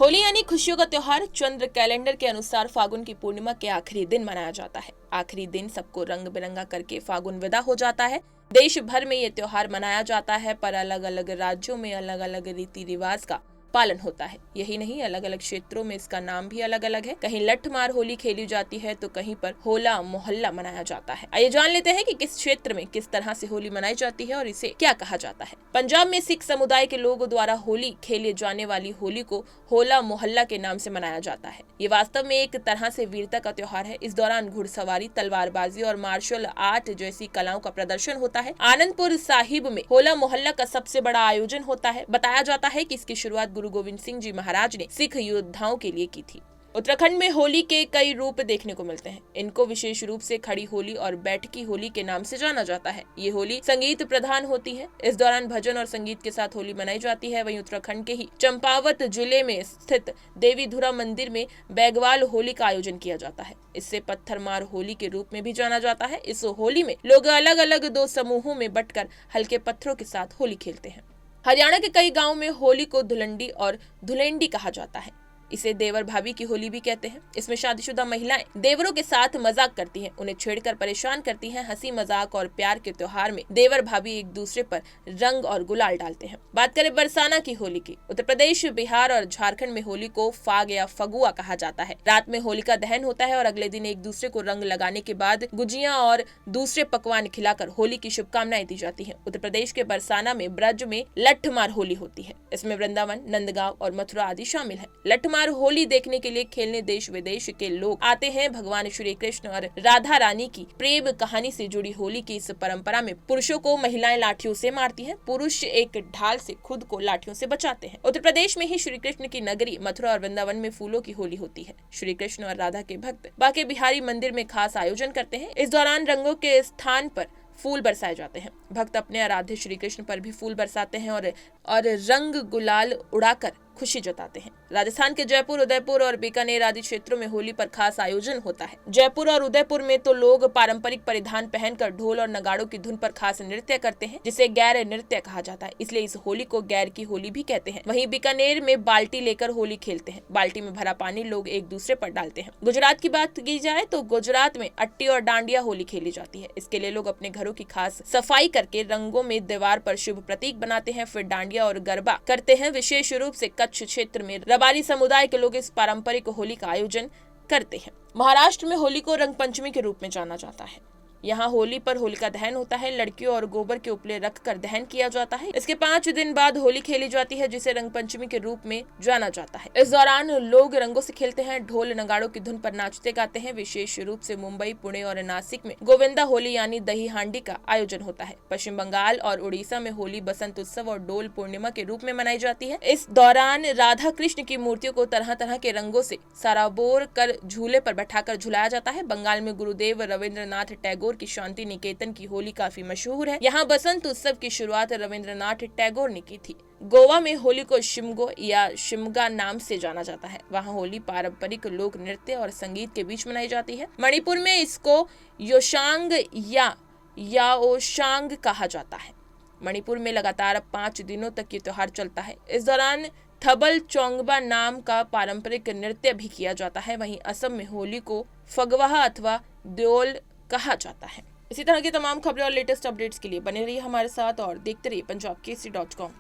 होली यानी खुशियों का त्योहार चंद्र कैलेंडर के अनुसार फागुन की पूर्णिमा के आखिरी दिन मनाया जाता है। आखिरी दिन सबको रंग बिरंगा करके फागुन विदा हो जाता है। देश भर में ये त्योहार मनाया जाता है, पर अलग अलग राज्यों में अलग अलग रीति रिवाज का पालन होता है। यही नहीं, अलग अलग क्षेत्रों में इसका नाम भी अलग अलग है। कहीं लठमार होली खेली जाती है तो कहीं पर होला मोहल्ला मनाया जाता है। आइए जान लेते हैं कि किस क्षेत्र में किस तरह से होली मनाई जाती है और इसे क्या कहा जाता है। पंजाब में सिख समुदाय के लोगों द्वारा होली खेले जाने वाली होली को होला मोहल्ला के नाम से मनाया जाता है। ये वास्तव में एक तरह से वीरता का त्योहार है। इस दौरान घुड़सवारी, तलवारबाजी और मार्शल आर्ट जैसी कलाओं का प्रदर्शन होता है। आनंदपुर साहिब में होला मोहल्ला का सबसे बड़ा आयोजन होता है। बताया जाता है कि इसकी शुरुआत गुरु गोविंद सिंह जी महाराज ने सिख योद्धाओं के लिए की थी। उत्तराखंड में होली के कई रूप देखने को मिलते हैं। इनको विशेष रूप से खड़ी होली और बैठकी होली के नाम से जाना जाता है। ये होली संगीत प्रधान होती है। इस दौरान भजन और संगीत के साथ होली मनाई जाती है। वहीं उत्तराखंड के ही चंपावत जिले में स्थित देवीधुरा मंदिर में बैगवाल होली का आयोजन किया जाता है। इससे पत्थरमार होली के रूप में भी जाना जाता है। इस होली में लोग अलग अलग दो समूहों में बंटकर हल्के पत्थरों के साथ होली खेलते हैं। हरियाणा के कई गांवों में होली को धुलंडी और धुलेंडी कहा जाता है। इसे देवर भाभी की होली भी कहते हैं। इसमें शादीशुदा महिलाएं देवरों के साथ मजाक करती हैं, उन्हें छेड़कर परेशान करती हैं। हंसी मजाक और प्यार के त्योहार में देवर भाभी एक दूसरे पर रंग और गुलाल डालते हैं। बात करें बरसाना की होली की, उत्तर प्रदेश, बिहार और झारखंड में होली को फाग या फगुआ कहा जाता है। रात में होलिका दहन होता है और अगले दिन एक दूसरे को रंग लगाने के बाद गुजिया और दूसरे पकवान खिलाकर होली की शुभकामनाएं दी जाती है। उत्तर प्रदेश के बरसाना में ब्रज में लठमार होली होती है। इसमें वृंदावन, नंदगांव और मथुरा आदि शामिल है। लठमार होली देखने के लिए खेलने देश विदेश के लोग आते हैं। भगवान श्री कृष्ण और राधा रानी की प्रेम कहानी से जुड़ी होली की इस परंपरा में पुरुषों को महिलाएं लाठियों से मारती हैं। पुरुष एक ढाल से खुद को लाठियों से बचाते हैं। उत्तर प्रदेश में ही श्री कृष्ण की नगरी मथुरा और वृंदावन में फूलों की होली होती है। श्री कृष्ण और राधा के भक्त बांके बिहारी मंदिर में खास आयोजन करते हैं। इस दौरान रंगों के स्थान पर फूल बरसाए जाते हैं। भक्त अपने आराध्य श्री कृष्ण पर भी फूल बरसाते हैं और रंग गुलाल उड़ाकर खुशी जताते हैं। राजस्थान के जयपुर, उदयपुर और बीकानेर आदि क्षेत्रों में होली पर खास आयोजन होता है। जयपुर और उदयपुर में तो लोग पारंपरिक परिधान पहनकर ढोल और नगाड़ों की धुन पर खास नृत्य करते हैं, जिसे गैर नृत्य कहा जाता है। इसलिए इस होली को गैर की होली भी कहते हैं। वहीं बीकानेर में बाल्टी लेकर होली खेलते हैं। बाल्टी में भरा पानी लोग एक दूसरे पर डालते हैं। गुजरात की बात की जाए तो गुजरात में अट्टी और डांडिया होली खेली जाती है। इसके लिए लोग अपने घरों की खास सफाई करके रंगों में दीवार पर शुभ प्रतीक बनाते हैं। फिर डांडिया और गरबा करते हैं। विशेष रूप से कच्छ क्षेत्र में रबारी समुदाय के लोग इस पारंपरिक होली का आयोजन करते हैं। महाराष्ट्र में होली को रंग पंचमी के रूप में जाना जाता है। यहाँ होली पर होलिका दहन होता है। लड़कियों और गोबर के उपले रखकर दहन किया जाता है। इसके 5 दिन बाद होली खेली जाती है, जिसे रंग पंचमी के रूप में जाना जाता है। इस दौरान लोग रंगों से खेलते हैं, ढोल नगाड़ों की धुन पर नाचते गाते हैं। विशेष रूप से मुंबई, पुणे और नासिक में गोविंदा होली यानी दही हांडी का आयोजन होता है। पश्चिम बंगाल और उड़ीसा में होली बसंत उत्सव और डोल पूर्णिमा के रूप में मनाई जाती है। इस दौरान राधा कृष्ण की मूर्तियों को तरह तरह के रंगों से सराबोर कर झूले पर बैठाकर झुलाया जाता है। बंगाल में गुरुदेव रविंद्रनाथ टैगोर की शांति निकेतन की होली काफी मशहूर है। यहाँ बसंत उत्सव की शुरुआत रविंद्रनाथ टैगोर ने की थी। गोवा में होली को शिमगो या शिमगा नाम से जाना जाता है। वहाँ होली पारंपरिक लोक नृत्य और संगीत के बीच मनाई जाती है। मणिपुर में इसको योशांग या याओशांग कहा जाता है। मणिपुर में लगातार 5 दिनों तक ये त्योहार चलता है। इस दौरान थबल चोंगबा नाम का पारंपरिक नृत्य भी किया जाता है। वहीं असम में होली को फगवाहा अथवा द्योल कहा जाता है। इसी तरह की तमाम खबरें और लेटेस्ट अपडेट्स के लिए बने रहिए हमारे साथ और देखते रहिए punjabkesari.com।